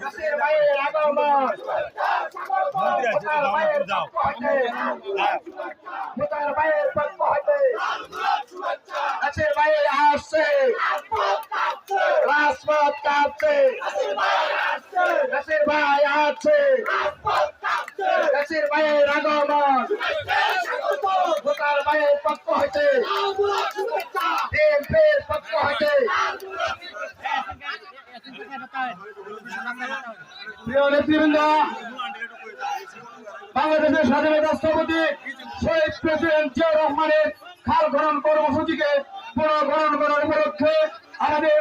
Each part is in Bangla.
নাসির ভাইয়ের আগমন মোতার ভাইয়ের পক্ষ হইতে নাসির ভাইয়ের আসছে রাজপথ কাঁপছে নাসির ভাই আছে নাসির ভাইয়ের আগমন মোতার ভাইয়ের পক্ষ হইতে বিএনপির পক্ষ হইতে প্রিয় নেতৃবৃন্দ, বাংলাদেশের স্বাধীনতা স্থপতি শহীদ প্রেসিডেন্ট জিয়াউর রহমানের খাল খনন কর্মসূচিকে পুনর্গ্রহণ করার উপলক্ষে আমাদের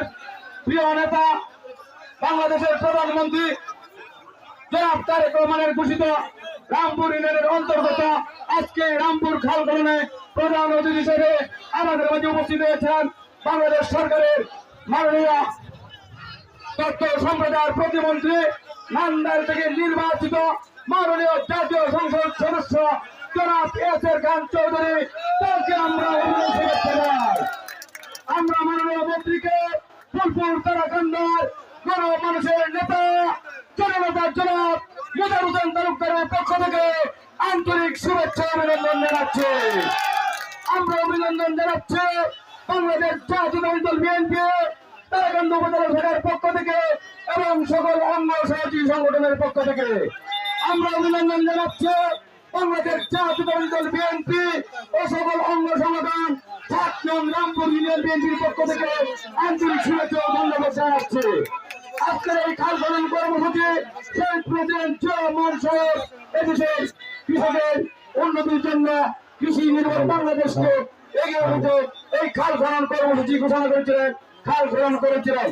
প্রিয় নেতা বাংলাদেশের প্রধানমন্ত্রী জনাব তারেক রহমানের ঘোষিত রামপুর ইউনিয়নের অন্তর্গত আজকে রামপুর খাল খননে প্রধান অতিথি হিসেবে আমাদের মাঝে উপস্থিত হয়েছেন বাংলাদেশ সরকারের মাননীয় তথ্য সম্প্রদায়ের প্রতিমন্ত্রী, নান্দাইল থেকে নির্বাচিত মাননীয় জাতীয় সংসদ সদস্য জনাব এসের খান চৌধুরী। তাকে আমরা মাননীয় মন্ত্রীকে ফুলপুর তারাকান্দার গণমানুষের নেতা জননেতা জনাব মোতার হোসেন তালুকদারের পক্ষ থেকে আন্তরিক শুভেচ্ছা অভিনন্দন জানাচ্ছি। আমরা অভিনন্দন জানাচ্ছি বাংলাদেশ জাতীয়তাবাদী দল বিএনপি তারাকান্দা উপজেলা শাখার পক্ষ থেকে এবং সকল অঙ্গ সহযোগী সংগঠনের পক্ষ থেকে। আমরা অভিনন্দন জানাচ্ছি বাংলাদেশ জাতীয়তাবাদী দল বিএনপি ও সকল অঙ্গ সংগঠন ৭ নং রামপুর ইউনিয়ন বিএনপির পক্ষ থেকে আন্তরিক শুভেচ্ছা ও ধন্যবাদ জানাচ্ছি। আজকের এই খাল খনন কর্মসূচি শহীদ প্রেসিডেন্ট জিয়াউর রহমান সহ এদেশের কৃষকের উন্নতির জন্য কৃষি নির্ভর বাংলাদেশকে এগিয়ে নিতে এই খাল খনন কর্মসূচি ঘোষণা করেছিলেন, খাল খনন করেছিলেন।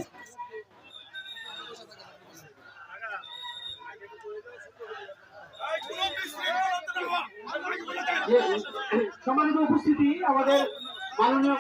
সম্মানিত উপস্থিতি, আমাদের মাননীয়